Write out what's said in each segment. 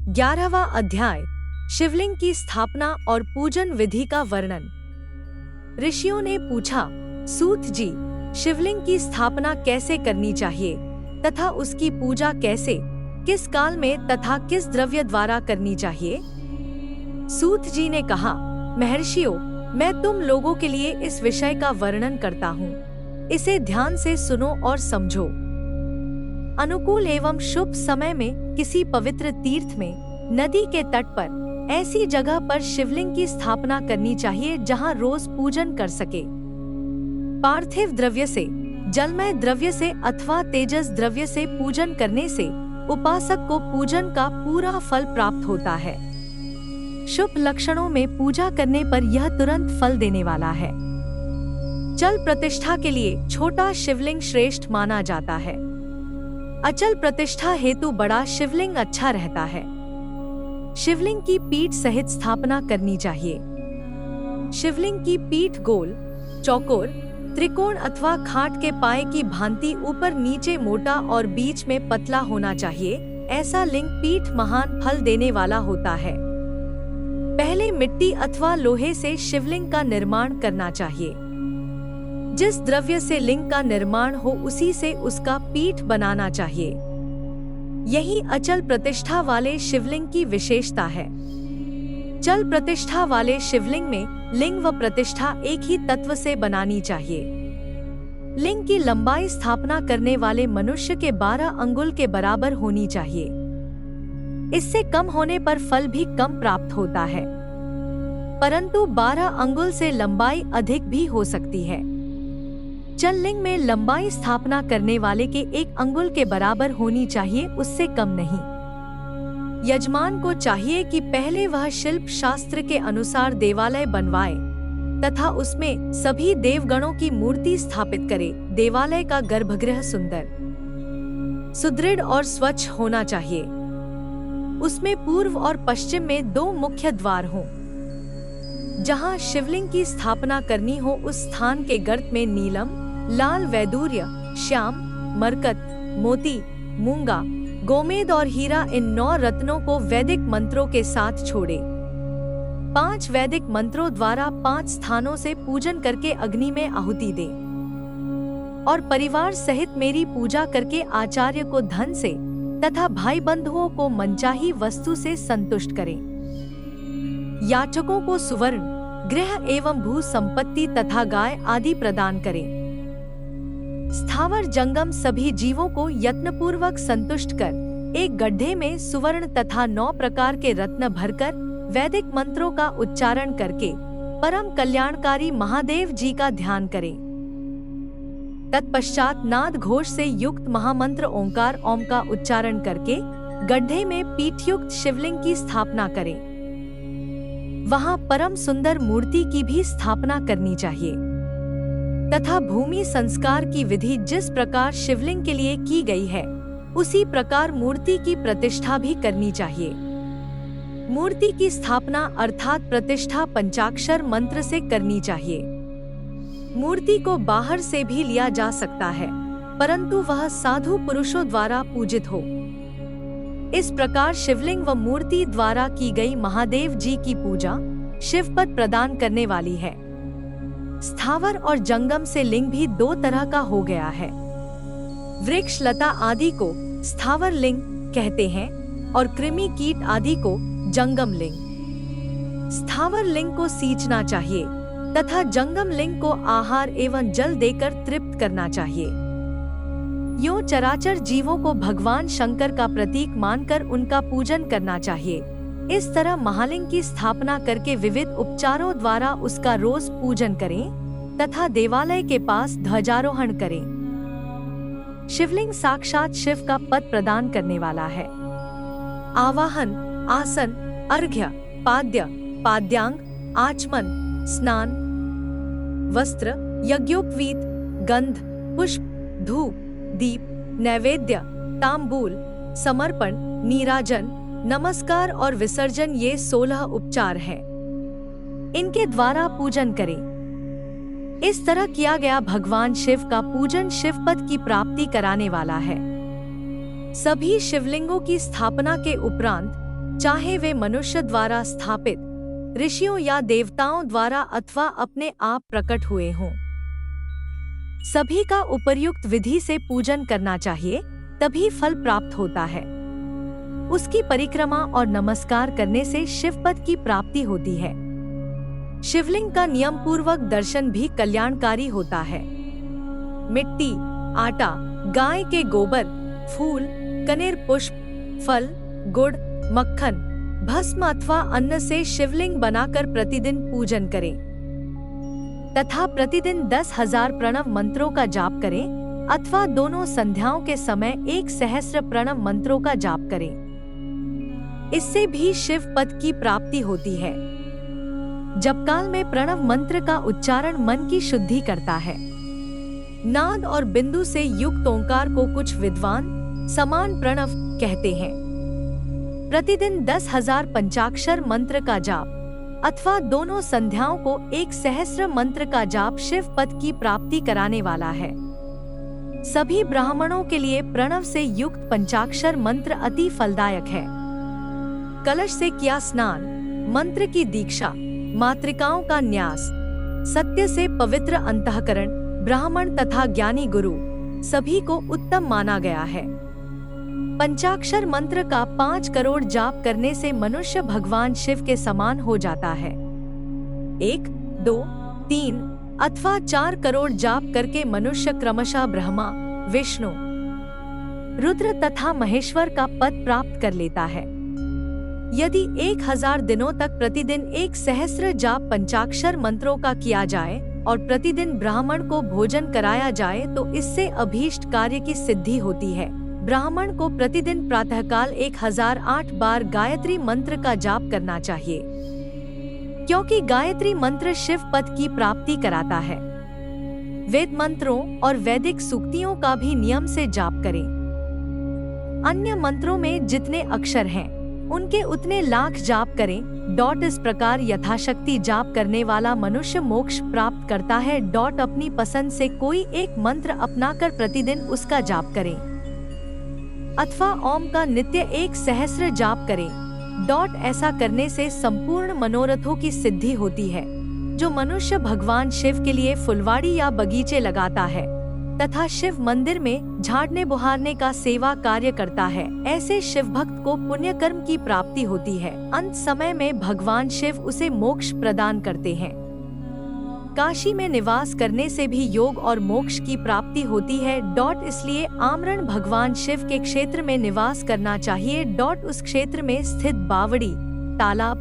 11वां अध्याय, शिवलिंग की स्थापना और पूजन विधि का वर्णन। ऋषियों ने पूछा, सूत जी, शिवलिंग की स्थापना कैसे करनी चाहिए तथा उसकी पूजा कैसे, किस काल में तथा किस द्रव्य द्वारा करनी चाहिए? सूत जी ने कहा, महर्षियों, मैं तुम लोगों के लिए इस विषय का वर्णन करता हूँ। इसे ध्यान से सुनो और समझो। अनुकूल एवं शुभ समय में किसी पवित्र तीर्थ में, नदी के तट पर, ऐसी जगह पर शिवलिंग की स्थापना करनी चाहिए जहां रोज पूजन कर सके। पार्थिव द्रव्य से, जलमय द्रव्य से अथवा तेजस द्रव्य से पूजन करने से उपासक को पूजन का पूरा फल प्राप्त होता है। शुभ लक्षणों में पूजा करने पर यह तुरंत फल देने वाला है। जल प्रतिष्ठा के लिए छोटा शिवलिंग श्रेष्ठ माना जाता है। अचल प्रतिष्ठा हेतु बड़ा शिवलिंग अच्छा रहता है। शिवलिंग की पीठ सहित स्थापना करनी चाहिए। शिवलिंग की पीठ गोल, चौकोर, त्रिकोण अथवा खाट के पाए की भांति ऊपर नीचे मोटा और बीच में पतला होना चाहिए। ऐसा लिंग पीठ महान फल देने वाला होता है। पहले मिट्टी अथवा लोहे से शिवलिंग का निर्माण करना चाहिए। जिस द्रव्य से लिंग का निर्माण हो उसी से उसका पीठ बनाना चाहिए। यही अचल प्रतिष्ठा वाले शिवलिंग की विशेषता है। चल प्रतिष्ठा वाले शिवलिंग में लिंग व प्रतिष्ठा एक ही तत्व से बनानी चाहिए। लिंग की लंबाई स्थापना करने वाले मनुष्य के 12 अंगुल के बराबर होनी चाहिए। इससे कम होने पर फल भी कम प्राप्त होता है, परंतु 12 अंगुल से लंबाई अधिक भी हो सकती है। चल लिंग में लंबाई स्थापना करने वाले के 1 अंगुल के बराबर होनी चाहिए, उससे कम नहीं। यजमान को चाहिए कि पहले वह शिल्प शास्त्र के अनुसार देवालय बनवाए तथा उसमें सभी देवगणों की मूर्ति स्थापित करे। देवालय का गर्भगृह सुंदर, सुदृढ़ और स्वच्छ होना चाहिए। उसमें पूर्व और पश्चिम में 2 मुख्य द्वार हों। जहां शिवलिंग की स्थापना करनी हो उस स्थान के गर्त में नीलम, लाल वैदूर्य, श्याम, मरकत, मोती, मूंगा, गोमेद और हीरा इन 9 रत्नों को वैदिक मंत्रों के साथ छोड़े। 5 वैदिक मंत्रों द्वारा 5 स्थानों से पूजन करके अग्नि में आहुति दे और परिवार सहित मेरी पूजा करके आचार्य को धन से तथा भाई बंधुओं को मनचाही वस्तु से संतुष्ट करें। याचकों को सुवर्ण, गृह एवं भू संपत्ति तथा गाय आदि प्रदान करें। स्थावर जंगम सभी जीवों को यत्नपूर्वक संतुष्ट कर एक गड्ढे में सुवर्ण तथा 9 प्रकार के रत्न भरकर वैदिक मंत्रों का उच्चारण करके परम कल्याणकारी महादेव जी का ध्यान करें। तत्पश्चात नाद घोष से युक्त महामंत्र ओंकार ओम का उच्चारण करके गड्ढे में पीठयुक्त शिवलिंग की स्थापना करें। वहां परम सुंदर मूर्ति की भी स्थापना करनी चाहिए तथा भूमि संस्कार की विधि जिस प्रकार शिवलिंग के लिए की गई है उसी प्रकार मूर्ति की प्रतिष्ठा भी करनी चाहिए। मूर्ति की स्थापना अर्थात प्रतिष्ठा पंचाक्षर मंत्र से करनी चाहिए। मूर्ति को बाहर से भी लिया जा सकता है, परंतु वह साधु पुरुषों द्वारा पूजित हो। इस प्रकार शिवलिंग व मूर्ति द्वारा की गई महादेव जी की पूजा शिवपद प्रदान करने वाली है। स्थावर और जंगम से लिंग भी 2 तरह का हो गया है। वृक्ष लता आदि को स्थावर लिंग कहते हैं और कृमि कीट आदि को जंगम लिंग। स्थावर लिंग को सींचना चाहिए तथा जंगम लिंग को आहार एवं जल देकर तृप्त करना चाहिए। यूं चराचर जीवों को भगवान शंकर का प्रतीक मानकर उनका पूजन करना चाहिए। इस तरह महालिंग की स्थापना करके विविध उपचारों द्वारा उसका रोज पूजन करें तथा देवालय के पास ध्वजारोहण करें। शिवलिंग साक्षात शिव का पद प्रदान करने वाला है। आवाहन, आसन, अर्घ्य, पाद्य, पाद्यांग, आचमन, स्नान, वस्त्र, यज्ञोपवीत, गंध, पुष्प, धूप, दीप, नैवेद्य, तांबूल, समर्पण, नीराजन, नमस्कार और विसर्जन ये 16 उपचार हैं। इनके द्वारा पूजन करें। इस तरह किया गया भगवान शिव का पूजन शिवपद की प्राप्ति कराने वाला है। सभी शिवलिंगों की स्थापना के उपरांत चाहे वे मनुष्य द्वारा स्थापित, ऋषियों या देवताओं द्वारा अथवा अपने आप प्रकट हुए हों। सभी का उपर्युक्त विधि से पूजन करना चाहिए, तभी फल प्राप्त होता है। उसकी परिक्रमा और नमस्कार करने से शिवपद की प्राप्ति होती है। शिवलिंग का नियम पूर्वक दर्शन भी कल्याणकारी होता है। मिट्टी, आटा, गाय के गोबर, फूल, कनेर पुष्प, फल, गुड़, मक्खन, भस्म अथवा अन्न से शिवलिंग बनाकर प्रतिदिन पूजन करें तथा प्रतिदिन 10,000 प्रणव मंत्रों का जाप करें अथवा दोनों संध्याओं के समय 1 सहस्र प्रणव मंत्रों का जाप करें। इससे भी शिव पद की प्राप्ति होती है। जपकाल में प्रणव मंत्र का उच्चारण मन की शुद्धि करता है। नाद और बिंदु से युक्त ओंकार को कुछ विद्वान समान प्रणव कहते हैं। प्रतिदिन 10,000 पंचाक्षर मंत्र का जाप अथवा दोनों संध्याओं को 1 सहस्र मंत्र का जाप शिव पद की प्राप्ति कराने वाला है। सभी ब्राह्मणों के लिए प्रणव से युक्त पंचाक्षर मंत्र अति फलदायक है। कलश से किया स्नान, मंत्र की दीक्षा, मातृकाओं का न्यास, सत्य से पवित्र अंतःकरण, ब्राह्मण तथा ज्ञानी गुरु सभी को उत्तम माना गया है। पंचाक्षर मंत्र का 5 करोड़ जाप करने से मनुष्य भगवान शिव के समान हो जाता है। 1, 2, 3 अथवा 4 करोड़ जाप करके मनुष्य क्रमशः ब्रह्मा, विष्णु, रुद्र तथा महेश्वर का पद प्राप्त कर लेता है। यदि 1000 दिनों तक प्रतिदिन 1 सहस्र जाप पंचाक्षर मंत्रों का किया जाए और प्रतिदिन ब्राह्मण को भोजन कराया जाए तो इससे अभीष्ट कार्य की सिद्धि होती है। ब्राह्मण को प्रतिदिन प्रातःकाल 1008 बार गायत्री मंत्र का जाप करना चाहिए, क्योंकि गायत्री मंत्र शिव पद की प्राप्ति कराता है। वेद मंत्रों और वैदिक सूक्तियों का भी नियम से जाप करें। अन्य मंत्रों में जितने अक्षर हैं, उनके उतने लाख जाप करें। इस प्रकार यथाशक्ति जाप करने वाला मनुष्य मोक्ष प्राप्त करता है। अपनी पसंद से कोई एक मंत्र अपनाकर प्रतिदिन उसका जाप करें अथवा ओम का नित्य 1 सहस्र जाप करें। ऐसा करने से संपूर्ण मनोरथों की सिद्धि होती है। जो मनुष्य भगवान शिव के लिए फुलवाड़ी या बगीचे लगाता है तथा शिव मंदिर में झाड़ने बुहारने का सेवा कार्य करता है, ऐसे शिव भक्त को पुण्य कर्म की प्राप्ति होती है। अंत समय में भगवान शिव उसे मोक्ष प्रदान करते हैं। काशी में निवास करने से भी योग और मोक्ष की प्राप्ति होती है। इसलिए आमरण भगवान शिव के क्षेत्र में निवास करना चाहिए। उस क्षेत्र में स्थित बावड़ी, तालाब,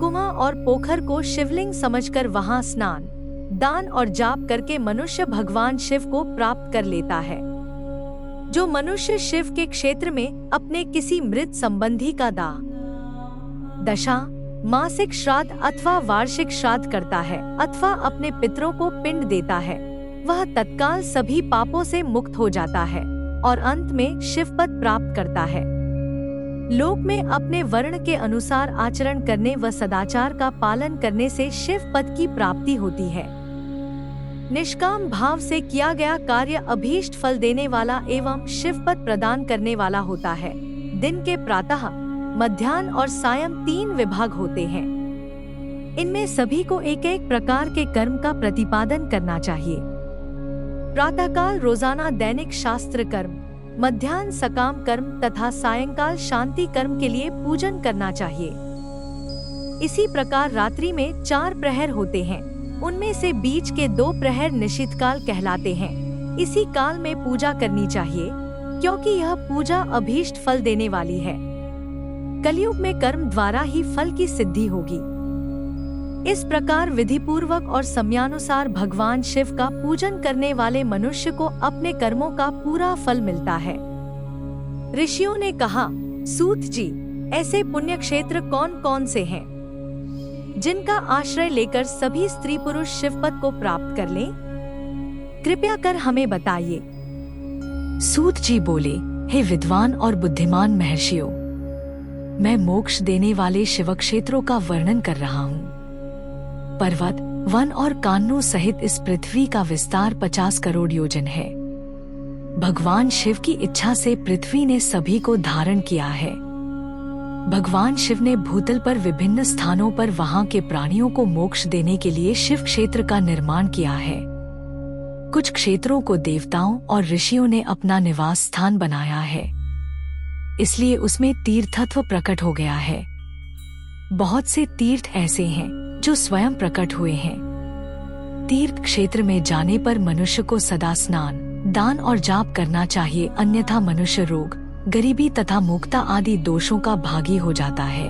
कुआं और पोखर को शिवलिंग समझकर वहां स्नान, दान और जाप करके मनुष्य भगवान शिव को प्राप्त कर लेता है। जो मनुष्य शिव के क्षेत्र में अपने किसी मृत संबंधी का दाह, दशा, मासिक श्राद्ध अथवा वार्षिक श्राद्ध करता है अथवा अपने पितरों को पिंड देता है, वह तत्काल सभी पापों से मुक्त हो जाता है और अंत में शिवपद प्राप्त करता है। लोक में अपने वर्ण के अनुसार आचरण करने व सदाचार का पालन करने से शिवपद की प्राप्ति होती है। निष्काम भाव से किया गया कार्य अभीष्ट फल देने वाला एवं शिवपद प्रदान करने वाला होता है। दिन के प्रातः, मध्याह्न और सायं 3 विभाग होते हैं। इनमें सभी को एक एक प्रकार के कर्म का प्रतिपादन करना चाहिए। प्रातःकाल रोजाना दैनिक शास्त्र कर्म, मध्याह्न सकाम कर्म तथा सायंकाल शांति कर्म के लिए पूजन करना चाहिए। इसी प्रकार रात्रि में 4 प्रहर होते हैं। उनमें से बीच के 2 प्रहर निशित काल कहलाते हैं। इसी काल में पूजा करनी चाहिए, क्योंकि यह पूजा अभीष्ट फल देने वाली है। कलयुग में कर्म द्वारा ही फल की सिद्धि होगी। इस प्रकार विधि पूर्वक और समयानुसार भगवान शिव का पूजन करने वाले मनुष्य को अपने कर्मों का पूरा फल मिलता है। ऋषियों ने कहा, सूत जी, ऐसे पुण्य क्षेत्र कौन कौन से हैं, जिनका आश्रय लेकर सभी स्त्री पुरुष शिवपद को प्राप्त कर लें? कृपया कर हमें बताइए। सूत जी बोले, हे विद्वान और बुद्धिमान महर्षियों, मैं मोक्ष देने वाले शिव क्षेत्रों का वर्णन कर रहा हूँ। पर्वत, वन और कान्नों सहित इस पृथ्वी का विस्तार 50 करोड़ योजन है। भगवान शिव की इच्छा से पृथ्वी ने सभी को धारण किया है। भगवान शिव ने भूतल पर विभिन्न स्थानों पर वहां के प्राणियों को मोक्ष देने के लिए शिव क्षेत्र का निर्माण किया है। कुछ क्षेत्रों को देवताओं और ऋषियों ने अपना निवास स्थान बनाया है, इसलिए उसमें तीर्थत्व प्रकट हो गया है। बहुत से तीर्थ ऐसे हैं जो स्वयं प्रकट हुए हैं। तीर्थ क्षेत्र में जाने पर मनुष्य को सदा स्नान, दान और जाप करना चाहिए, अन्यथा मनुष्य रोग, गरीबी तथा मूर्खता आदि दोषों का भागी हो जाता है।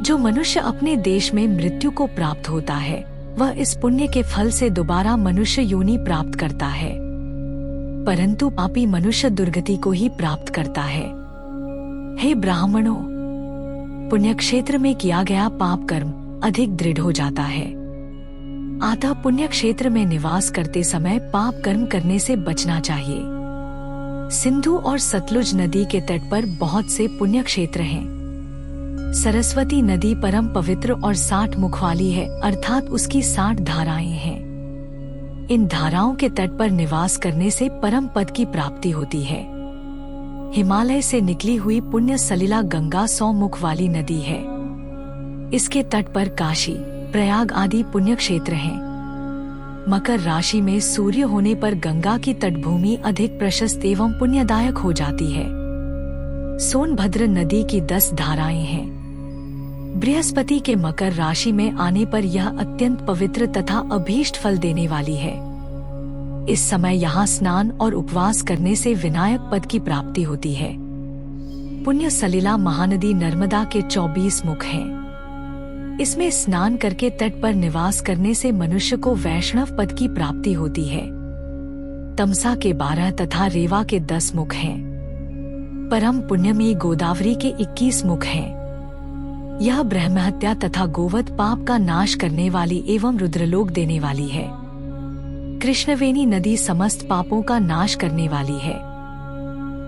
जो मनुष्य अपने देश में मृत्यु को प्राप्त होता है, वह इस पुण्य के फल से दोबारा मनुष्य योनि प्राप्त करता है, परंतु पापी मनुष्य दुर्गति को ही प्राप्त करता है। हे ब्राह्मणों, पुण्य क्षेत्र में किया गया पाप कर्म अधिक दृढ़ हो जाता है, अतः पुण्य क्षेत्र में निवास करते समय पाप कर्म करने से बचना चाहिए। सिंधु और सतलुज नदी के तट पर बहुत से पुण्य क्षेत्र हैं। सरस्वती नदी परम पवित्र और 60 मुख वाली है, अर्थात उसकी 60 धाराएं हैं। इन धाराओं के तट पर निवास करने से परम पद की प्राप्ति होती है। हिमालय से निकली हुई पुण्य सलिला गंगा 100 मुख वाली नदी है। इसके तट पर काशी, प्रयाग आदि पुण्य क्षेत्र हैं। मकर राशि में सूर्य होने पर गंगा की तटभूमि अधिक प्रशस्त एवं पुण्यदायक हो जाती है। सोनभद्र नदी की 10 धाराएं हैं। बृहस्पति के मकर राशि में आने पर यह अत्यंत पवित्र तथा अभीष्ट फल देने वाली है। इस समय यहाँ स्नान और उपवास करने से विनायक पद की प्राप्ति होती है। पुण्य सलिला महानदी नर्मदा के 24 मुख हैं। इसमें स्नान करके तट पर निवास करने से मनुष्य को वैष्णव पद की प्राप्ति होती है। तमसा के 12 तथा रेवा के 10 मुख हैं। परम पुण्यमयी गोदावरी के 21 मुख हैं। यह ब्रह्महत्या तथा गोवध पाप का नाश करने वाली एवं रुद्रलोक देने वाली है। कृष्णवेणी नदी समस्त पापों का नाश करने वाली है।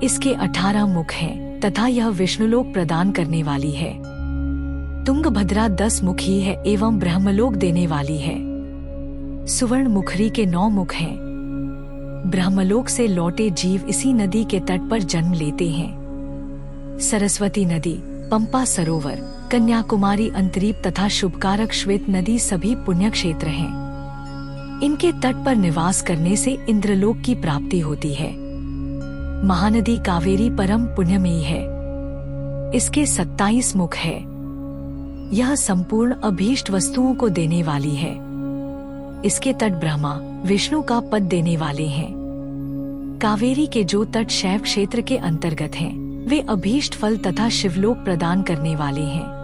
इसके 18 मुख हैं तथा यह विष्णुलोक प्रदान करने वाली है। तुंगभद्रा 10 मुखी है एवं ब्रह्मलोक देने वाली है। सुवर्ण मुखरी के 9 मुख हैं। ब्रह्मलोक से लौटे जीव इसी नदी के तट पर जन्म लेते हैं। सरस्वती नदी, पंपा सरोवर, कन्याकुमारी अंतरीप तथा शुभकारक श्वेत नदी सभी पुण्य क्षेत्र हैं। इनके तट पर निवास करने से इंद्रलोक की प्राप्ति होती है। महानदी कावेरी परम पुण्यमयी है। इसके 27 मुख है। यह संपूर्ण अभीष्ट वस्तुओं को देने वाली है। इसके तट ब्रह्मा, विष्णु का पद देने वाले हैं। कावेरी के जो तट शैव क्षेत्र के अंतर्गत हैं, वे अभीष्ट फल तथा शिवलोक प्रदान करने वाले हैं।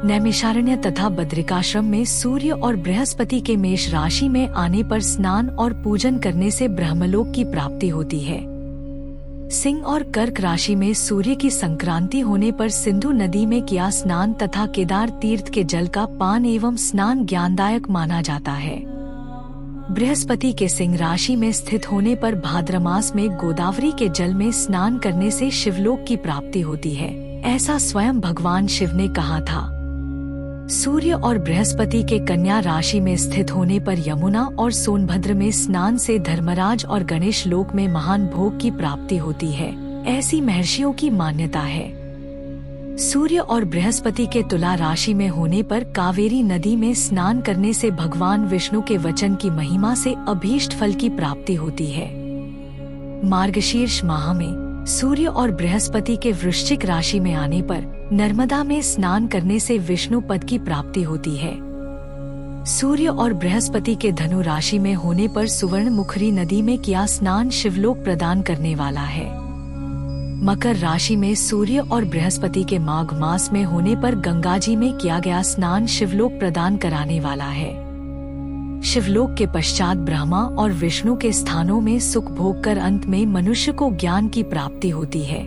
नैमिषारण्य तथा बद्रिकाश्रम में सूर्य और बृहस्पति के मेष राशि में आने पर स्नान और पूजन करने से ब्रह्मलोक की प्राप्ति होती है। सिंह और कर्क राशि में सूर्य की संक्रांति होने पर सिंधु नदी में किया स्नान तथा केदार तीर्थ के जल का पान एवं स्नान ज्ञानदायक माना जाता है। बृहस्पति के सिंह राशि में स्थित होने पर भाद्र मास में गोदावरी के जल में स्नान करने से शिवलोक की प्राप्ति होती है, ऐसा स्वयं भगवान शिव ने कहा था। सूर्य और बृहस्पति के कन्या राशि में स्थित होने पर यमुना और सोनभद्र में स्नान से धर्मराज और गणेश लोक में महान भोग की प्राप्ति होती है, ऐसी महर्षियों की मान्यता है। सूर्य और बृहस्पति के तुला राशि में होने पर कावेरी नदी में स्नान करने से भगवान विष्णु के वचन की महिमा से अभीष्ट फल की प्राप्ति होती है। मार्गशीर्ष माह में सूर्य और बृहस्पति के वृश्चिक राशि में आने पर नर्मदा में स्नान करने से विष्णु पद की प्राप्ति होती है। सूर्य और बृहस्पति के धनु राशि में होने पर सुवर्ण मुखरी नदी में किया स्नान शिवलोक प्रदान करने वाला है। मकर राशि में सूर्य और बृहस्पति के माघ मास में होने पर गंगा जी में किया गया स्नान शिवलोक प्रदान कराने वाला है। शिवलोक के पश्चात ब्रह्मा और विष्णु के स्थानों में सुख भोग कर अंत में मनुष्य को ज्ञान की प्राप्ति होती है।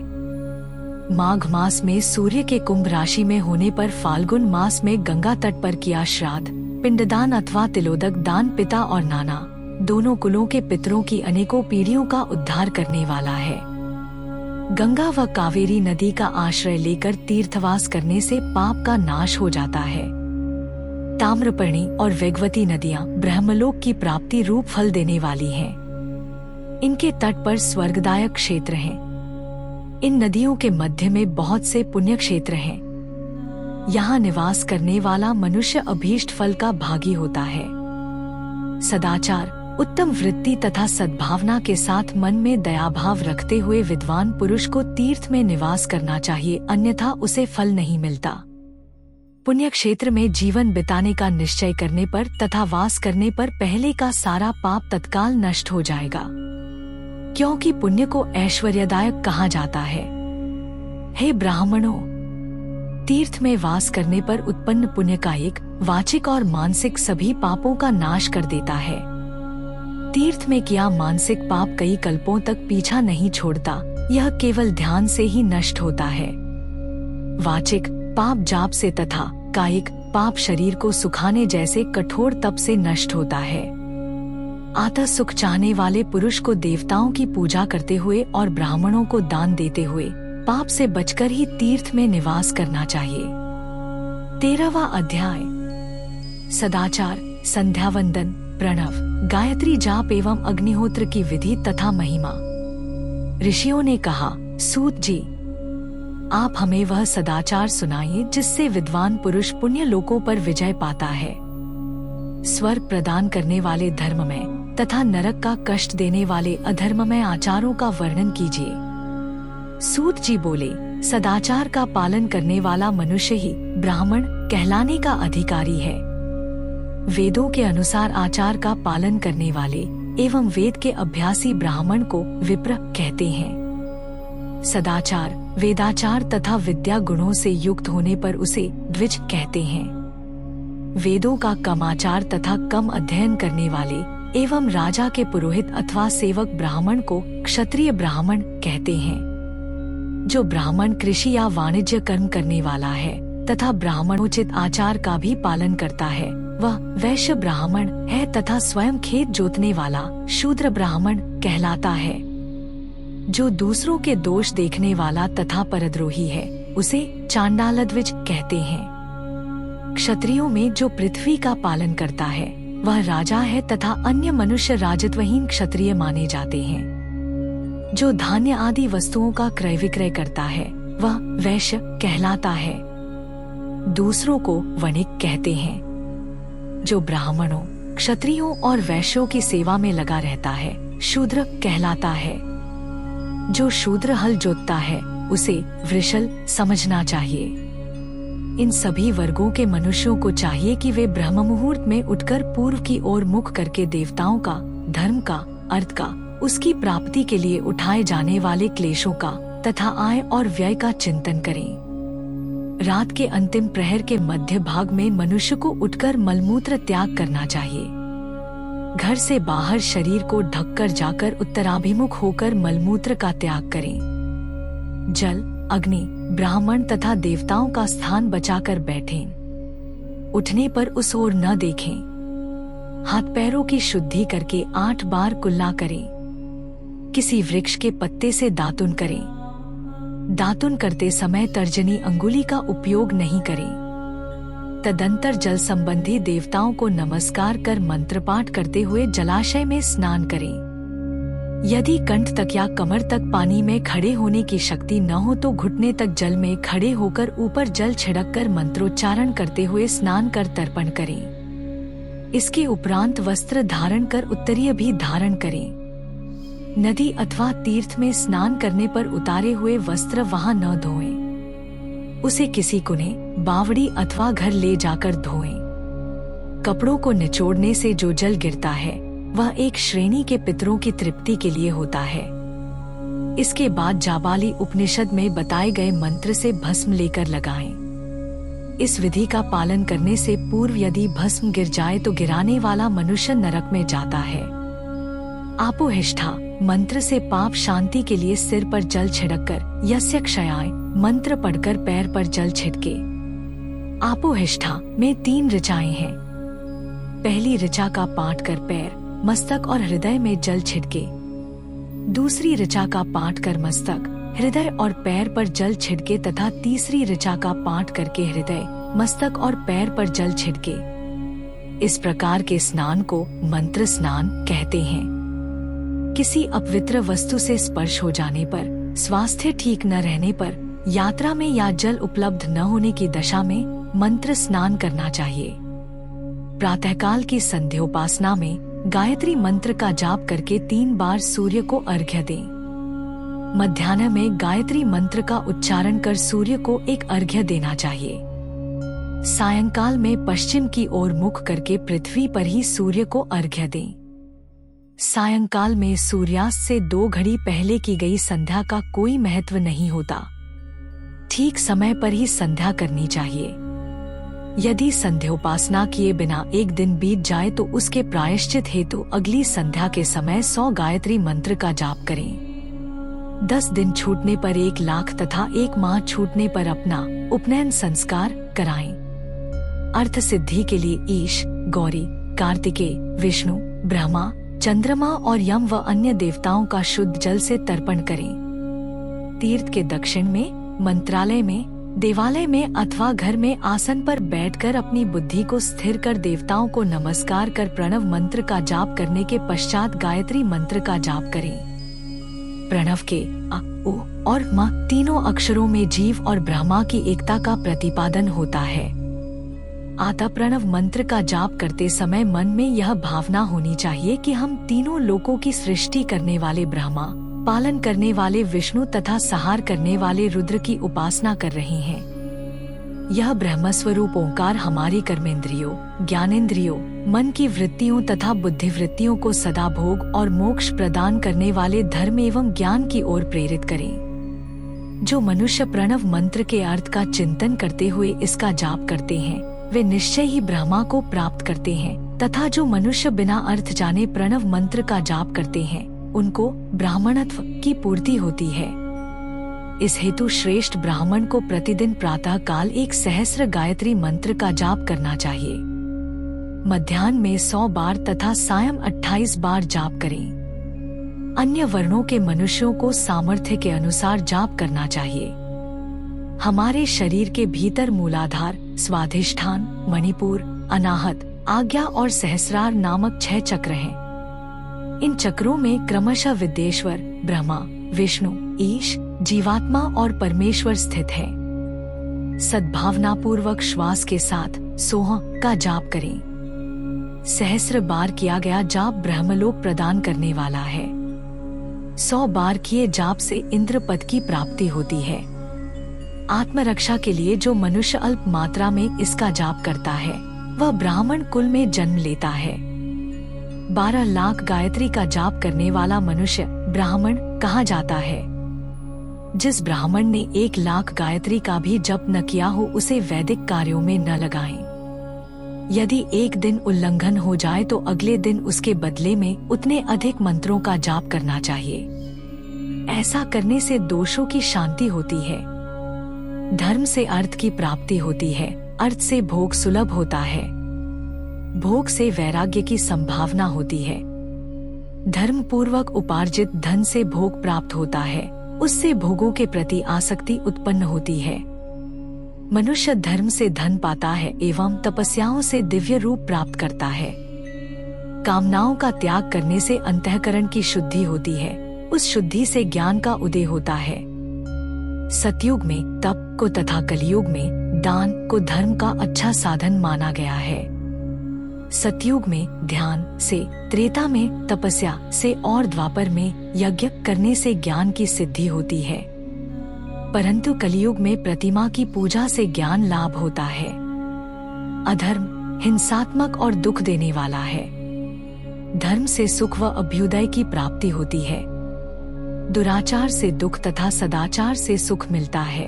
माघ मास में सूर्य के कुंभ राशि में होने पर फाल्गुन मास में गंगा तट पर किया श्राद्ध, पिंडदान अथवा तिलोदक दान पिता और नाना दोनों कुलों के पितरों की अनेकों पीढ़ियों का उद्धार करने वाला है। गंगा व कावेरी नदी का आश्रय लेकर तीर्थवास करने से पाप का नाश हो जाता है। ताम्रपर्णी और वेगवती नदियां ब्रह्मलोक की प्राप्ति रूप फल देने वाली हैं। इनके तट पर स्वर्गदायक क्षेत्र हैं। इन नदियों के मध्य में बहुत से पुण्य क्षेत्र हैं। यहाँ निवास करने वाला मनुष्य अभीष्ट फल का भागी होता है। सदाचार, उत्तम वृत्ति तथा सद्भावना के साथ मन में दयाभाव रखते हुए विद्वान पुरुष को तीर्थ में निवास करना चाहिए, अन्यथा उसे फल नहीं मिलता। पुण्य क्षेत्र में जीवन बिताने का निश्चय करने पर तथा वास करने पर पहले का सारा पाप तत्काल नष्ट हो जाएगा, क्योंकि पुण्य को ऐश्वर्यदायक कहा जाता है। हे ब्राह्मणों, तीर्थ में वास करने पर उत्पन्न पुण्य कायिक, वाचिक और मानसिक सभी पापों का नाश कर देता है। तीर्थ में किया मानसिक पाप कई कल्पों तक पीछा नहीं छोड़ता, यह केवल ध्यान से ही नष्ट होता है। वाचिक पाप जाप से तथा कायिक पाप शरीर को सुखाने जैसे कठोर तप से नष्ट होता है। आत्म सुख चाहने वाले पुरुष को देवताओं की पूजा करते हुए और ब्राह्मणों को दान देते हुए पाप से बचकर ही तीर्थ में निवास करना चाहिए। 13वां अध्याय सदाचार, संध्यावंदन, प्रणव, गायत्री जाप एवं अग्निहोत्र की विधि तथा महिमा। ऋषियों ने कहा, सूत जी, आप हमें वह सदाचार सुनाइए जिससे विद्वान पुरुष पुण्य लोकों पर विजय पाता है। स्वर्ग प्रदान करने वाले धर्ममय तथा नरक का कष्ट देने वाले अधर्ममय आचारों का वर्णन कीजिए। सूत जी बोले, सदाचार का पालन करने वाला मनुष्य ही ब्राह्मण कहलाने का अधिकारी है। वेदों के अनुसार आचार का पालन करने वाले एवं वेद के अभ्यासी ब्राह्मण को विप्र कहते हैं। सदाचार, वेदाचार तथा विद्या गुणों से युक्त होने पर उसे द्विज कहते हैं। वेदों का कम आचार तथा कम अध्ययन करने वाले एवं राजा के पुरोहित अथवा सेवक ब्राह्मण को क्षत्रिय ब्राह्मण कहते हैं। जो ब्राह्मण कृषि या वाणिज्य कर्म करने वाला है तथा ब्राह्मणोचित आचार का भी पालन करता है, वह वैश्य ब्राह्मण है तथा स्वयं खेत जोतने वाला शूद्र ब्राह्मण कहलाता है। जो दूसरों के दोष देखने वाला तथा परद्रोही है, उसे चांडालद्विज कहते हैं। क्षत्रियों में जो पृथ्वी का पालन करता है, वह राजा है तथा अन्य मनुष्य राजत्वहीन क्षत्रिय माने जाते हैं। जो धान्य आदि वस्तुओं का क्रय विक्रय करता है, वह वैश्य कहलाता है। दूसरों को वणिक कहते हैं। जो ब्राह्मणों, क्षत्रियों और वैश्यों की सेवा में लगा रहता है, शूद्र कहलाता है। जो शूद्र हल जोतता है, उसे वृषल समझना चाहिए। इन सभी वर्गों के मनुष्यों को चाहिए कि वे ब्रह्म मुहूर्त में उठकर पूर्व की ओर मुख करके देवताओं का, धर्म का, अर्थ का, उसकी प्राप्ति के लिए उठाए जाने वाले क्लेशों का तथा आय और व्यय का चिंतन करें। रात के अंतिम प्रहर के मध्य भाग में मनुष्य को उठकर मलमूत्र त्याग करना चाहिए। घर से बाहर शरीर को ढककर जाकर उत्तराभिमुख होकर मलमूत्र का त्याग करें। जल, अग्नि, ब्राह्मण तथा देवताओं का स्थान बचाकर बैठें। उठने पर उस ओर न देखें। हाथ पैरों की शुद्धि करके 8 बार कुल्ला करें। किसी वृक्ष के पत्ते से दातुन करें। दातुन करते समय तर्जनी अंगुली का उपयोग नहीं करें। तदंतर जल संबंधी देवताओं को नमस्कार कर मंत्र पाठ करते हुए जलाशय में स्नान करें। यदि कंठ तक या कमर तक पानी में खड़े होने की शक्ति न हो तो घुटने तक जल में खड़े होकर ऊपर जल छिड़क कर मंत्रोच्चारण करते हुए स्नान कर तर्पण करें। इसके उपरांत वस्त्र धारण कर उत्तरीय भी धारण करें। नदी अथवा तीर्थ में स्नान करने पर उतारे हुए वस्त्र वहां न धोएं। उसे किसी कुने, बावड़ी अथवा घर ले जाकर धोएं। कपड़ों को निचोड़ने से जो जल गिरता है, वह एक श्रेणी के पितरों की तृप्ति के लिए होता है। इसके बाद जाबाली उपनिषद में बताए गए मंत्र से भस्म लेकर लगाएं। इस विधि का पालन करने से पूर्व यदि भस्म गिर जाए तो गिराने वाला मनुष्य नरक में जाता है। आपोहिष्ठा मंत्र से पाप शांति के लिए सिर पर जल छिड़ककर यस्य क्षयाय मंत्र पढ़कर पैर पर जल छिड़के। आपोहिष्ठा में 3 ऋचाएं हैं। पहली ऋचा का पाठ कर पैर, मस्तक और हृदय में जल छिड़के। दूसरी ऋचा का पाठ कर मस्तक, हृदय और पैर पर जल छिड़के तथा तीसरी ऋचा का पाठ करके हृदय, मस्तक और पैर पर जल छिड़के। इस प्रकार के स्नान को मंत्र स्नान कहते हैं। किसी अपवित्र वस्तु से स्पर्श हो जाने पर स्वास्थ्य ठीक न रहने पर, यात्रा में या जल उपलब्ध न होने की दशा में मंत्र स्नान करना चाहिए। प्रातःकाल की संध्योपासना में गायत्री मंत्र का जाप करके 3 बार सूर्य को अर्घ्य दें। मध्याह्न में गायत्री मंत्र का उच्चारण कर सूर्य को एक अर्घ्य देना चाहिए। सायंकाल में पश्चिम की ओर मुख करके पृथ्वी पर ही सूर्य को अर्घ्य दें। सायंकाल में सूर्यास्त से 2 घड़ी पहले की गई संध्या का कोई महत्व नहीं होता। ठीक समय पर ही संध्या करनी चाहिए। यदि संध्योपासना किए बिना एक दिन बीत जाए तो उसके प्रायश्चित हेतु अगली संध्या के समय 100 गायत्री मंत्र का जाप करें। 10 दिन छूटने पर 1 लाख तथा 1 माह छूटने पर अपना उपनयन संस्कार कराएं। अर्थ सिद्धि के लिए ईश, गौरी, कार्तिकेय, विष्णु, ब्रह्मा, चंद्रमा और यम व अन्य देवताओं का शुद्ध जल से तर्पण करें। तीर्थ के दक्षिण में, मंत्रालय में, देवालय में अथवा घर में आसन पर बैठकर अपनी बुद्धि को स्थिर कर देवताओं को नमस्कार कर प्रणव मंत्र का जाप करने के पश्चात गायत्री मंत्र का जाप करें। प्रणव के अ, उ और म तीनों अक्षरों में जीव और ब्रह्मा की एकता का प्रतिपादन होता है। आता प्रणव मंत्र का जाप करते समय मन में यह भावना होनी चाहिए कि हम तीनों लोकों की सृष्टि करने वाले ब्रह्मा, पालन करने वाले विष्णु तथा संहार करने वाले रुद्र की उपासना कर रहे हैं। यह ब्रह्मस्वरूप ओंकार हमारी कर्मेंद्रियों, ज्ञानेंद्रियों, मन की वृत्तियों तथा बुद्धिवृत्तियों को सदा भोग और मोक्ष प्रदान करने वाले धर्म एवं ज्ञान की ओर प्रेरित करें। जो मनुष्य प्रणव मंत्र के अर्थ का चिंतन करते हुए इसका जाप करते हैं वे निश्चय ही ब्रह्मा को प्राप्त करते हैं, तथा जो मनुष्य बिना अर्थ जाने प्रणव मंत्र का जाप करते हैं उनको ब्राह्मणत्व की पूर्ति होती है। इस हेतु श्रेष्ठ ब्राह्मण को प्रतिदिन प्रातः काल 1 सहस्र गायत्री मंत्र का जाप करना चाहिए। मध्याह्न में 100 बार तथा सायं 28 बार जाप करें। अन्य वर्णों के मनुष्यों को सामर्थ्य के अनुसार जाप करना चाहिए। हमारे शरीर के भीतर मूलाधार, स्वाधिष्ठान, मणिपुर, अनाहत, आज्ञा और सहस्रार नामक 6 चक्र हैं। इन चक्रों में क्रमशः विद्येश्वर, ब्रह्मा, विष्णु, ईश, जीवात्मा और परमेश्वर स्थित है। सद्भावना पूर्वक श्वास के साथ सोह का जाप करें। सहस्र बार किया गया जाप ब्रह्मलोक प्रदान करने वाला है। 100 बार किए जाप से इंद्र पद की प्राप्ति होती है। आत्मरक्षा के लिए जो मनुष्य अल्प मात्रा में इसका जाप करता है वह ब्राह्मण कुल में जन्म लेता है। 12 लाख गायत्री का जाप करने वाला मनुष्य ब्राह्मण कहा जाता है। जिस ब्राह्मण ने 1 लाख गायत्री का भी जप न किया हो उसे वैदिक कार्यों में न लगाएं। यदि एक दिन उल्लंघन हो जाए तो अगले दिन उसके बदले में उतने अधिक मंत्रों का जाप करना चाहिए। ऐसा करने से दोषों की शांति होती है। धर्म से अर्थ की प्राप्ति होती है, अर्थ से भोग सुलभ होता है, भोग से वैराग्य की संभावना होती है। धर्म पूर्वक उपार्जित धन से भोग प्राप्त होता है, उससे भोगों के प्रति आसक्ति उत्पन्न होती है। मनुष्य धर्म से धन पाता है एवं तपस्याओं से दिव्य रूप प्राप्त करता है। कामनाओं का त्याग करने से अंतःकरण की शुद्धि होती है, उस शुद्धि से ज्ञान का उदय होता है। सतयुग में तप को तथा कलयुग में दान को धर्म का अच्छा साधन माना गया है। सतयुग में ध्यान से, त्रेता में तपस्या से और द्वापर में यज्ञ करने से ज्ञान की सिद्धि होती है, परंतु कलयुग में प्रतिमा की पूजा से ज्ञान लाभ होता है। अधर्म हिंसात्मक और दुख देने वाला है। धर्म से सुख व अभ्युदय की प्राप्ति होती है। दुराचार से दुख तथा सदाचार से सुख मिलता है।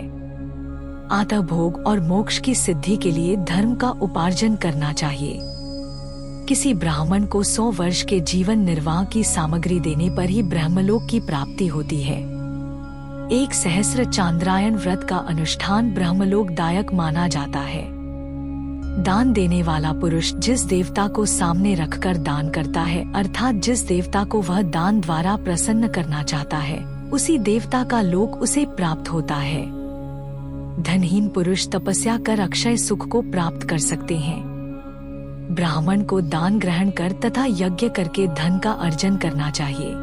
आत्म भोग और मोक्ष की सिद्धि के लिए धर्म का उपार्जन करना चाहिए। किसी ब्राह्मण को 100 वर्ष के जीवन निर्वाह की सामग्री देने पर ही ब्रह्मलोक की प्राप्ति होती है। 1 सहस्र चांद्रायन व्रत का अनुष्ठान ब्रह्मलोक दायक माना जाता है। दान देने वाला पुरुष जिस देवता को सामने रखकर दान करता है, अर्थात जिस देवता को वह दान द्वारा प्रसन्न करना चाहता है, उसी देवता का लोक उसे प्राप्त होता है। धनहीन पुरुष तपस्या कर अक्षय सुख को प्राप्त कर सकते हैं। ब्राह्मण को दान ग्रहण कर तथा यज्ञ करके धन का अर्जन करना चाहिए।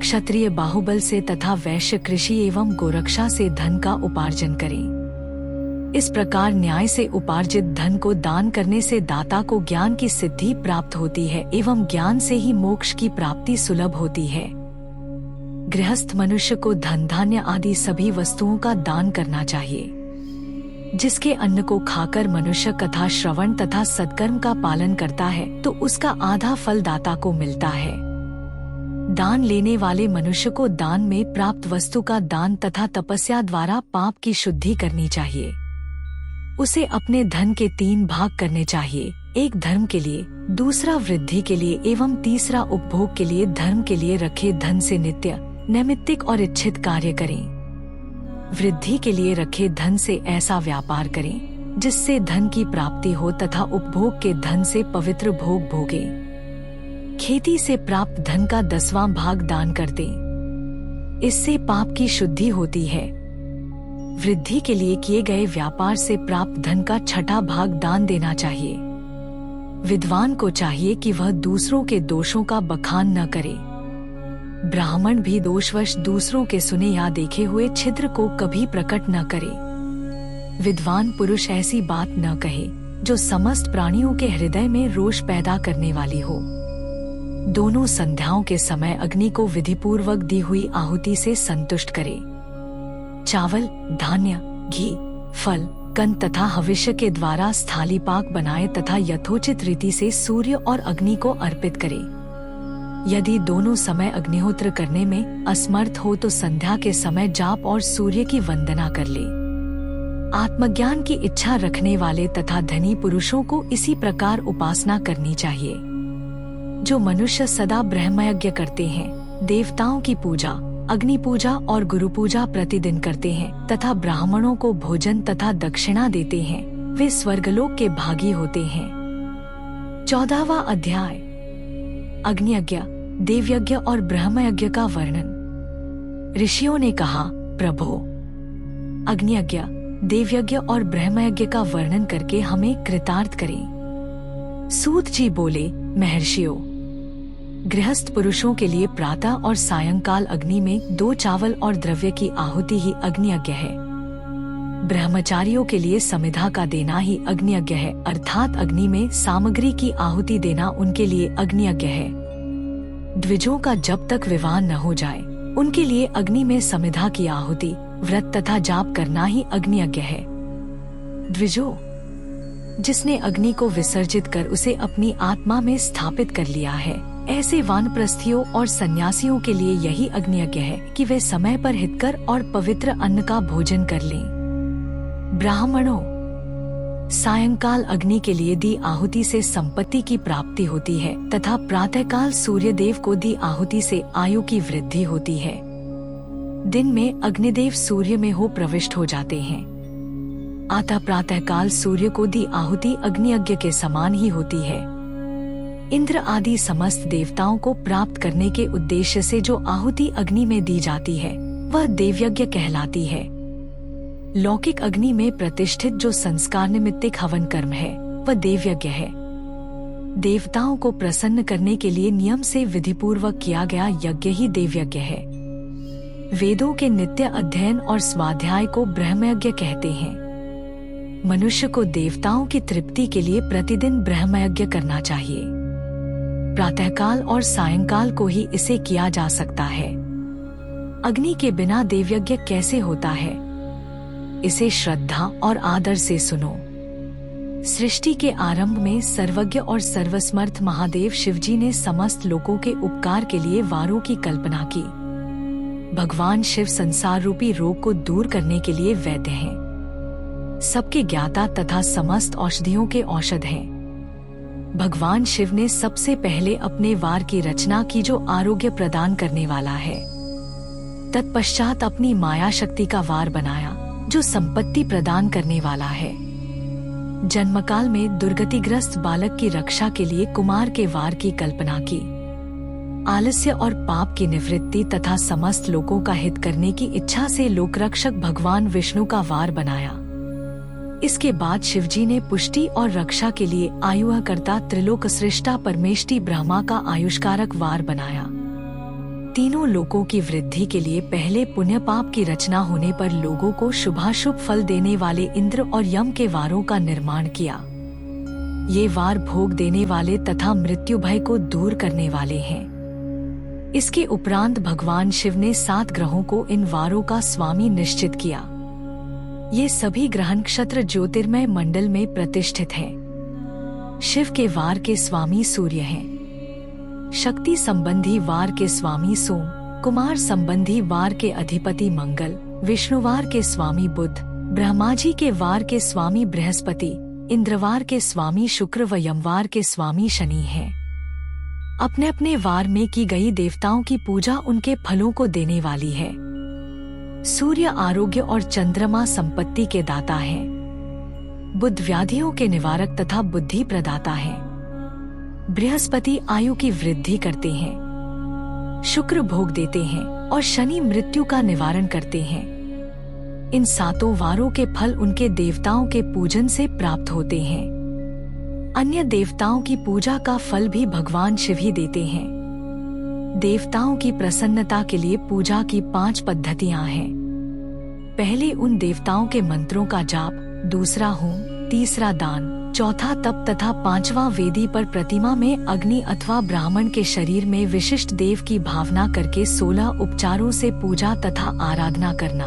क्षत्रिय बाहुबल से तथा वैश्य कृषि एवं गोरक्षा से धन का उपार्जन करें। इस प्रकार न्याय से उपार्जित धन को दान करने से दाता को ज्ञान की सिद्धि प्राप्त होती है एवं ज्ञान से ही मोक्ष की प्राप्ति सुलभ होती है। गृहस्थ मनुष्य को धन धान्य आदि सभी वस्तुओं का दान करना चाहिए। जिसके अन्न को खाकर मनुष्य कथा श्रवण तथा सत्कर्म का पालन करता है तो उसका आधा फल दाता को मिलता है। दान लेने वाले मनुष्य को दान में प्राप्त वस्तु का दान तथा तपस्या द्वारा पाप की शुद्धि करनी चाहिए। उसे अपने धन के 3 भाग करने चाहिए, एक धर्म के लिए, दूसरा वृद्धि के लिए एवं तीसरा उपभोग के लिए। धर्म के लिए रखे धन से नित्य, नैमित्तिक और इच्छित कार्य करें। वृद्धि के लिए रखे धन से ऐसा व्यापार करें जिससे धन की प्राप्ति हो तथा उपभोग के धन से पवित्र भोग भोगें। खेती से प्राप्त धन का 10वां भाग दान कर दें, इससे पाप की शुद्धि होती है। वृद्धि के लिए किए गए व्यापार से प्राप्त धन का 6ठा भाग दान देना चाहिए। विद्वान को चाहिए कि वह दूसरों के दोषों का बखान न करे। ब्राह्मण भी दोषवश दूसरों के सुने या देखे हुए छिद्र को कभी प्रकट न करे। विद्वान पुरुष ऐसी बात न कहे जो समस्त प्राणियों के हृदय में रोष पैदा करने वाली हो। दोनों संध्याओं के समय अग्नि को विधिपूर्वक दी हुई आहुति से संतुष्ट करे। चावल, धान्य, घी, फल, कंद तथा हविष्य के द्वारा स्थाली पाक बनाए तथा यथोचित रीति से सूर्य और अग्नि को अर्पित करे। यदि दोनों समय अग्निहोत्र करने में असमर्थ हो तो संध्या के समय जाप और सूर्य की वंदना कर ले। आत्मज्ञान की इच्छा रखने वाले तथा धनी पुरुषों को इसी प्रकार उपासना करनी चाहिए। जो मनुष्य सदा ब्रह्मयज्ञ करते हैं, देवताओं की पूजा, अग्नि पूजा और गुरु पूजा प्रतिदिन करते हैं तथा ब्राह्मणों को भोजन तथा दक्षिणा देते हैं, वे स्वर्गलोक के भागी होते हैं। 14वां अध्याय अग्नियज्ञ, देवयज्ञ और ब्रह्मयज्ञ का वर्णन। ऋषियों ने कहा, प्रभो, अग्नियज्ञ, देवयज्ञ और ब्रह्मयज्ञ का वर्णन करके हमें कृतार्थ करें। सूत जी बोले, महर्षियों, गृहस्थ पुरुषों के लिए प्रातः और सायंकाल अग्नि में 2 चावल और द्रव्य की आहुति ही अग्नियज्ञ है। ब्रह्मचारियों के लिए समिधा का देना ही अग्नियज्ञ है, अर्थात अग्नि में सामग्री की आहुति देना उनके लिए अग्नियज्ञ है। द्विजों का जब तक विवाह न हो जाए उनके लिए अग्नि में समिधा की आहुति, व्रत तथा जाप करना ही अग्नियज्ञ है। द्विजो, जिसने अग्नि को विसर्जित कर उसे अपनी आत्मा में स्थापित कर लिया है, ऐसे वानप्रस्थियों और सन्यासियों के लिए यही अग्नियज्ञ है कि वे समय पर हितकर और पवित्र अन्न का भोजन कर लें। ब्राह्मणों, सायंकाल अग्नि के लिए दी आहुति से संपत्ति की प्राप्ति होती है तथा प्रातःकाल सूर्य देव को दी आहुति से आयु की वृद्धि होती है। दिन में अग्निदेव सूर्य में हो प्रविष्ट हो जाते हैं, अतः प्रातःकाल सूर्य को दी आहुति अग्नियज्ञ के समान ही होती है। इंद्र आदि समस्त देवताओं को प्राप्त करने के उद्देश्य से जो आहुति अग्नि में दी जाती है वह देवयज्ञ कहलाती है। लौकिक अग्नि में प्रतिष्ठित जो संस्कार निमित्तिक हवन कर्म है वह देवयज्ञ है। देवताओं को प्रसन्न करने के लिए नियम से विधिपूर्वक किया गया यज्ञ ही देवयज्ञ है। वेदों के नित्य अध्ययन और स्वाध्याय को ब्रह्मयज्ञ कहते हैं। मनुष्य को देवताओं की तृप्ति के लिए प्रतिदिन ब्रह्मयज्ञ करना चाहिए। प्रातःकाल और सायंकाल को ही इसे किया जा सकता है। अग्नि के बिना देवयज्ञ कैसे होता है, इसे श्रद्धा और आदर से सुनो। सृष्टि के आरंभ में सर्वज्ञ और सर्वसमर्थ महादेव शिवजी ने समस्त लोगों के उपकार के लिए वारों की कल्पना की। भगवान शिव संसार रूपी रोग को दूर करने के लिए वैद्य हैं, सबके ज्ञाता तथा समस्त औषधियों के औषध हैं। भगवान शिव ने सबसे पहले अपने वार की रचना की जो आरोग्य प्रदान करने वाला है। तत्पश्चात अपनी माया शक्ति का वार बनाया जो संपत्ति प्रदान करने वाला है। जन्मकाल में दुर्गतिग्रस्त बालक की रक्षा के लिए कुमार के वार की कल्पना की। आलस्य और पाप की निवृत्ति तथा समस्त लोगों का हित करने की इच्छा से लोकरक्षक भगवान विष्णु का वार बनाया। इसके बाद शिवजी ने पुष्टि और रक्षा के लिए आयुःकर्ता त्रिलोक सृष्टा परमेष्टि ब्रह्मा का आयुष्कारक वार बनाया। तीनों लोकों की वृद्धि के लिए पहले पुण्य पाप की रचना होने पर लोगों को शुभाशुभ फल देने वाले इंद्र और यम के वारों का निर्माण किया। ये वार भोग देने वाले तथा मृत्यु भय को दूर करने वाले हैं। इसके उपरांत भगवान शिव ने 7 ग्रहों को इन वारों का स्वामी निश्चित किया। ये सभी ग्रह नक्षत्र ज्योतिर्मय मंडल में प्रतिष्ठित हैं। शिव के वार के स्वामी सूर्य हैं। शक्ति संबंधी वार के स्वामी सोम, कुमार संबंधी वार के अधिपति मंगल, विष्णुवार के स्वामी बुध, ब्रह्माजी के वार के स्वामी बृहस्पति, इंद्रवार के स्वामी शुक्र व यमवार के स्वामी शनि हैं। अपने अपने वार में की गई देवताओं की पूजा उनके फलों को देने वाली है। सूर्य आरोग्य और चंद्रमा संपत्ति के दाता हैं। बुध व्याधियों के निवारक तथा बुद्धि प्रदाता हैं। बृहस्पति आयु की वृद्धि करते हैं। शुक्र भोग देते हैं और शनि मृत्यु का निवारण करते हैं। इन 7 वारों के फल उनके देवताओं के पूजन से प्राप्त होते हैं। अन्य देवताओं की पूजा का फल भी भगवान शिव ही देते हैं। देवताओं की प्रसन्नता के लिए पूजा की 5 पद्धतियां हैं। पहले उन देवताओं के मंत्रों का जाप, दूसरा होम, तीसरा दान, चौथा तप तथा 5वां वेदी पर प्रतिमा में अग्नि अथवा ब्राह्मण के शरीर में विशिष्ट देव की भावना करके 16 उपचारों से पूजा तथा आराधना करना।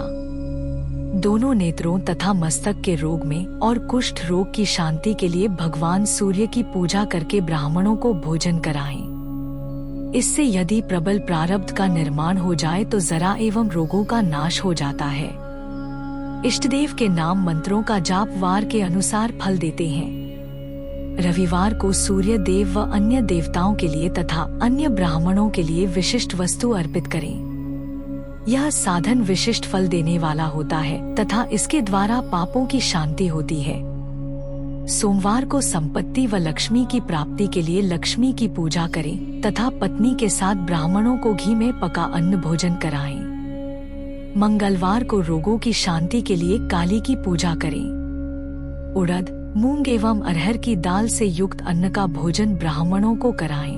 दोनों नेत्रों तथा मस्तक के रोग में और कुष्ठ रोग की शांति के लिए भगवान सूर्य की पूजा करके ब्राह्मणों को भोजन कराएं। इससे यदि प्रबल प्रारब्ध का निर्माण हो जाए तो जरा एवं रोगों का नाश हो जाता है। इष्टदेव के नाम मंत्रों का जाप वार के अनुसार फल देते हैं। रविवार को सूर्य देव व अन्य देवताओं के लिए तथा अन्य ब्राह्मणों के लिए विशिष्ट वस्तु अर्पित करें। यह साधन विशिष्ट फल देने वाला होता है तथा इसके द्वारा पापों की शांति होती है। सोमवार को संपत्ति व लक्ष्मी की प्राप्ति के लिए लक्ष्मी की पूजा करें तथा पत्नी के साथ ब्राह्मणों को घी में पका अन्न भोजन कराएं। मंगलवार को रोगों की शांति के लिए काली की पूजा करें। उड़द, मूंग एवं अरहर की दाल से युक्त अन्न का भोजन ब्राह्मणों को कराएं।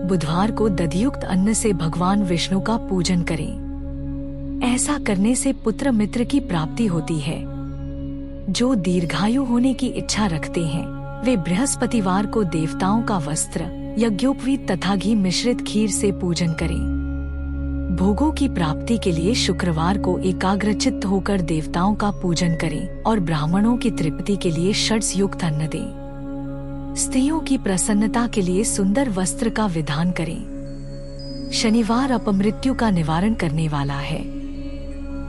बुधवार को दधियुक्त अन्न से भगवान विष्णु का पूजन करें। ऐसा करने से पुत्र मित्र की प्राप्ति होती है। जो दीर्घायु होने की इच्छा रखते हैं वे बृहस्पतिवार को देवताओं का वस्त्र, यज्ञोपवीत तथा घी मिश्रित खीर से पूजन करें। भोगों की प्राप्ति के लिए शुक्रवार को एकाग्रचित्त होकर देवताओं का पूजन करें और ब्राह्मणों की तृप्ति के लिए षड्स युक्त अन्न दें। स्त्रियों की प्रसन्नता के लिए सुंदर वस्त्र का विधान करें। शनिवार अपमृत्यु का निवारण करने वाला है।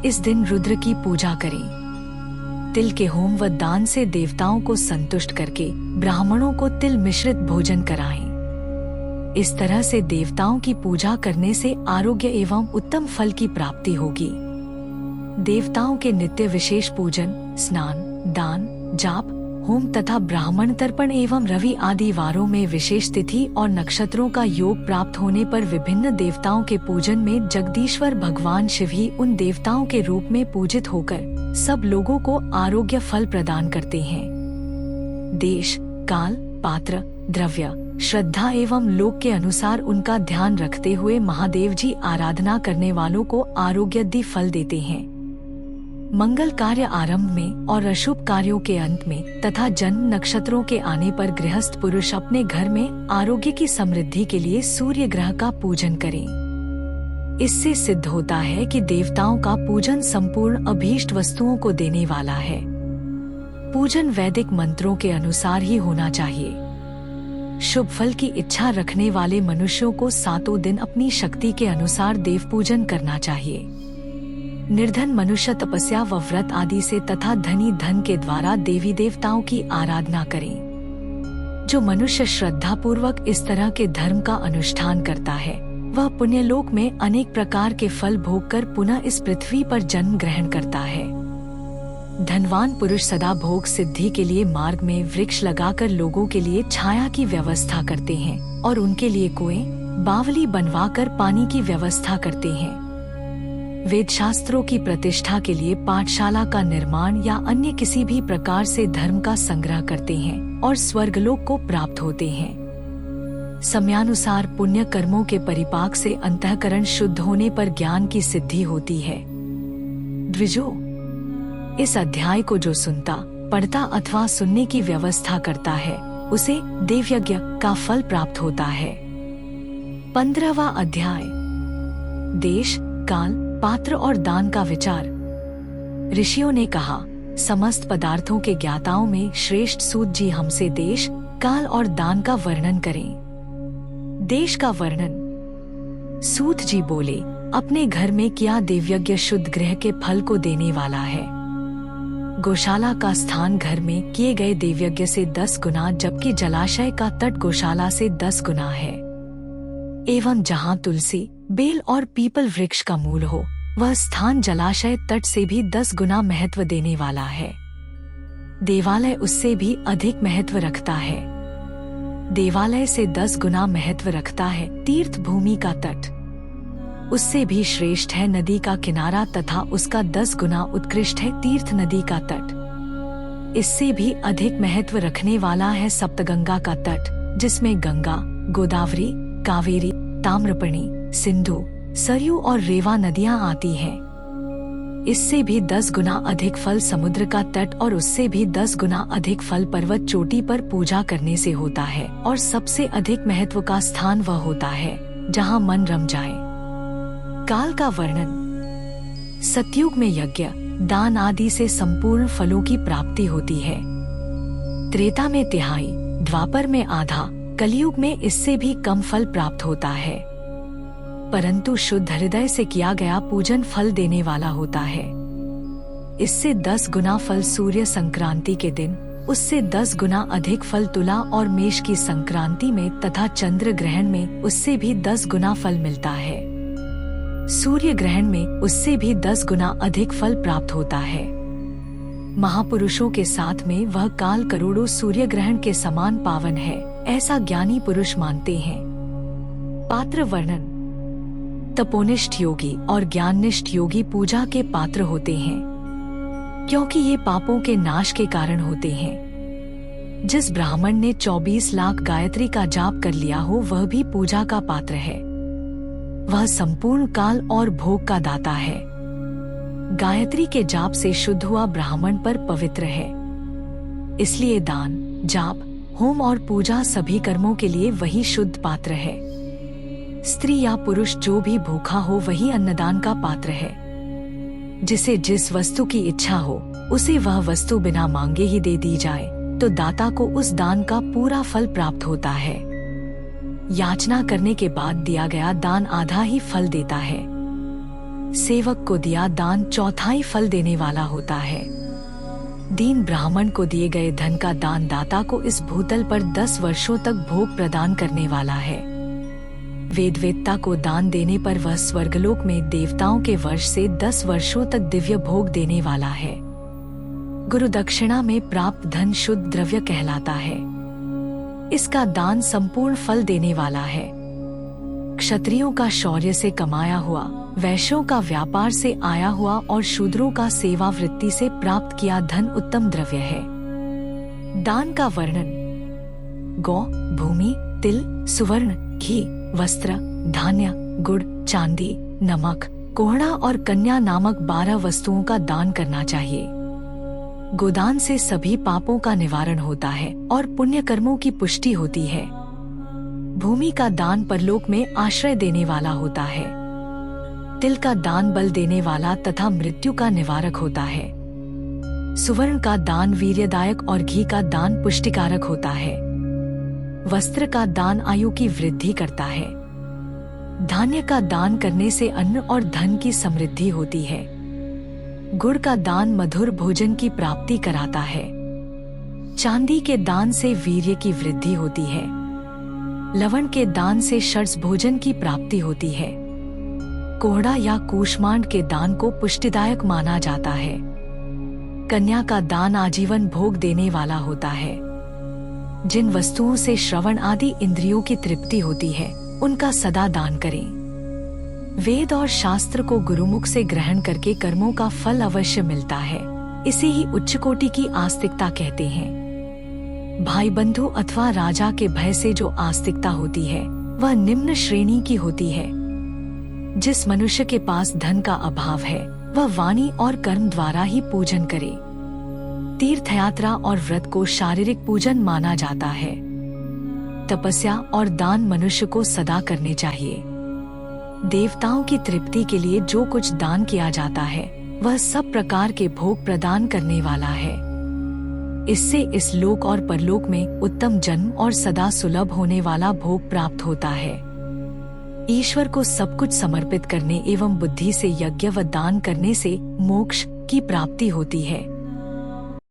इस दिन रुद्र की पूजा करें। तिल के होम व दान से देवताओं को संतुष्ट करके ब्राह्मणों को तिल मिश्रित भोजन कराएं। इस तरह से देवताओं की पूजा करने से आरोग्य एवं उत्तम फल की प्राप्ति होगी। देवताओं के नित्य विशेष पूजन, स्नान, दान, जाप, होम तथा ब्राह्मण तर्पण एवं रवि आदि वारों में विशेष तिथि और नक्षत्रों का योग प्राप्त होने पर विभिन्न देवताओं के पूजन में जगदीश्वर भगवान शिव ही उन देवताओं के रूप में पूजित होकर सब लोगों को आरोग्य फल प्रदान करते हैं। देश, काल, पात्र, द्रव्य, श्रद्धा एवं लोक के अनुसार उनका ध्यान रखते हुए महादेव जी आराधना करने वालों को आरोग्यदी फल देते हैं। मंगल कार्य आरंभ में और अशुभ कार्यों के अंत में तथा जन्म नक्षत्रों के आने पर गृहस्थ पुरुष अपने घर में आरोग्य की समृद्धि के लिए सूर्य ग्रह का पूजन करें। इससे सिद्ध होता है कि देवताओं का पूजन संपूर्ण अभीष्ट वस्तुओं को देने वाला है। पूजन वैदिक मंत्रों के अनुसार ही होना चाहिए। शुभ फल की इच्छा रखने वाले मनुष्यों को 7 दिन अपनी शक्ति के अनुसार देव पूजन करना चाहिए। निर्धन मनुष्य तपस्या व व्रत आदि से तथा धनी धन के द्वारा देवी देवताओं की आराधना करें। जो मनुष्य श्रद्धा पूर्वक इस तरह के धर्म का अनुष्ठान करता है वह पुण्यलोक में अनेक प्रकार के फल भोग कर पुनः इस पृथ्वी पर जन्म ग्रहण करता है। धनवान पुरुष सदा भोग सिद्धि के लिए मार्ग में वृक्ष लगाकर लोगों के लिए छाया की व्यवस्था करते हैं और उनके लिए कुएं, बावली बनवाकर पानी की व्यवस्था करते हैं। वेद शास्त्रों की प्रतिष्ठा के लिए पाठशाला का निर्माण या अन्य किसी भी प्रकार से धर्म का संग्रह करते हैं और स्वर्गलोक को प्राप्त होते हैं। समयानुसार पुण्य कर्मों के परिपाक से अंतःकरण शुद्ध होने पर ज्ञान की सिद्धि होती है। द्विजो, इस अध्याय को जो सुनता, पढ़ता अथवा सुनने की व्यवस्था करता है उसे देवयज्ञ का फल प्राप्त होता है। 15वां अध्याय देश, काल, पात्र और दान का विचार। ऋषियों ने कहा, समस्त पदार्थों के ज्ञाताओं में श्रेष्ठ सूत जी हमसे देश, काल और दान का वर्णन करें। देश का वर्णन। सूत जी बोले, अपने घर में किया देवयज्ञ शुद्ध गृह के फल को देने वाला है। गौशाला का स्थान घर में किए गए देवयज्ञ से 10 गुना, जबकि जलाशय का तट गौशाला से 10 गुना है। एवं जहाँ तुलसी, बेल और पीपल वृक्ष का मूल हो, वह स्थान जलाशय तट से भी 10 गुना महत्व देने वाला है। देवालय उससे भी अधिक महत्व रखता है। देवालय से 10 गुना महत्व रखता है तीर्थ भूमि का तट। उससे भी श्रेष्ठ है नदी का किनारा तथा उसका 10 गुना उत्कृष्ट है तीर्थ नदी का तट। इससे भी अधिक महत्व रखने वाला है सप्तगंगा का तट, जिसमें गंगा, गोदावरी, कावेरी, ताम्रपर्णी, सिंधु, सरयू और रेवा नदियां आती हैं। इससे भी 10 गुना अधिक फल समुद्र का तट और उससे भी 10 गुना अधिक फल पर्वत चोटी पर पूजा करने से होता है। और सबसे अधिक महत्व का स्थान वह होता है जहाँ मन रम जाए। काल का वर्णन। सतयुग में यज्ञ, दान आदि से संपूर्ण फलों की प्राप्ति होती है। त्रेता में तिहाई, द्वापर में आधा, कलयुग में इससे भी कम फल प्राप्त होता है। परंतु शुद्ध हृदय से किया गया पूजन फल देने वाला होता है। इससे 10 गुना फल सूर्य संक्रांति के दिन, उससे 10 गुना अधिक फल तुला और मेष की संक्रांति में तथा चंद्र ग्रहण में उससे भी 10 गुना फल मिलता है। सूर्य ग्रहण में उससे भी 10 गुना अधिक फल प्राप्त होता है। महापुरुषों के साथ में वह काल करोड़ों सूर्य ग्रहण के समान पावन है, ऐसा ज्ञानी पुरुष मानते हैं। पात्र वर्णन। तपोनिष्ठ योगी और ज्ञाननिष्ठ योगी पूजा के पात्र होते हैं, क्योंकि ये पापों के नाश के कारण होते हैं। जिस ब्राह्मण ने 24 लाख गायत्री का जाप कर लिया हो वह भी पूजा का पात्र है। वह संपूर्ण काल और भोग का दाता है। गायत्री के जाप से शुद्ध हुआ ब्राह्मण पर पवित्र है। इसलिए दान, जाप, होम और पूजा सभी कर्मों के लिए वही शुद्ध पात्र है। स्त्री या पुरुष जो भी भूखा हो वही अन्नदान का पात्र है। जिसे जिस वस्तु की इच्छा हो उसे वह वस्तु बिना मांगे ही दे दी जाए तो दाता को उस दान का पूरा फल प्राप्त होता है। याचना करने के बाद दिया गया दान आधा ही फल देता है। सेवक को दिया दान चौथाई फल देने वाला होता है। दीन ब्राह्मण को दिए गए धन का दान दाता को इस भूतल पर 10 वर्षों तक भोग प्रदान करने वाला है। वेदवेत्ता को दान देने पर वह स्वर्गलोक में देवताओं के वर्ष से 10 वर्षों तक दिव्य भोग देने वाला है। गुरु दक्षिणा में प्राप्त धन शुद्ध द्रव्य कहलाता है। इसका दान संपूर्ण फल देने वाला है। क्षत्रियों का शौर्य से कमाया हुआ, वैश्यों का व्यापार से आया हुआ और शूद्रों का सेवा वृत्ति से प्राप्त किया धन उत्तम द्रव्य है। दान का वर्णन। गौ, भूमि, तिल, सुवर्ण, घी, वस्त्र, धान्य, गुड़, चांदी, नमक, कोहड़ा और कन्या नामक 12 वस्तुओं का दान करना चाहिए। गोदान से सभी पापों का निवारण होता है और पुण्य कर्मों की पुष्टि होती है। भूमि का दान परलोक में आश्रय देने वाला होता है। तिल का दान बल देने वाला तथा मृत्यु का निवारक होता है। सुवर्ण का दान वीर्यदायक और घी का दान पुष्टिकारक होता है। वस्त्र का दान आयु की वृद्धि करता है। धान्य का दान करने से अन्न और धन की समृद्धि होती है। गुड़ का दान मधुर भोजन की प्राप्ति कराता है। चांदी के दान से वीर्य की वृद्धि होती है। लवण के दान से षड्ज भोजन की प्राप्ति होती है। कोहड़ा या कूष्मांड के दान को पुष्टिदायक माना जाता है। कन्या का दान आजीवन भोग देने वाला होता है। जिन वस्तुओं से श्रवण आदि इंद्रियों की तृप्ति होती है उनका सदा दान करें। वेद और शास्त्र को गुरुमुख से ग्रहण करके कर्मों का फल अवश्य मिलता है। इसे ही उच्च कोटि की आस्तिकता कहते हैं। भाई बंधु अथवा राजा के भय से जो आस्तिकता होती है वह निम्न श्रेणी की होती है। जिस मनुष्य के पास धन का अभाव है वह वाणी और कर्म द्वारा ही पूजन करे। तीर्थयात्रा और व्रत को शारीरिक पूजन माना जाता है। तपस्या और दान मनुष्य को सदा करने चाहिए। देवताओं की तृप्ति के लिए जो कुछ दान किया जाता है वह सब प्रकार के भोग प्रदान करने वाला है। इससे इस लोक और परलोक में उत्तम जन्म और सदा सुलभ होने वाला भोग प्राप्त होता है। ईश्वर को सब कुछ समर्पित करने एवं बुद्धि से यज्ञ व दान करने से मोक्ष की प्राप्ति होती है।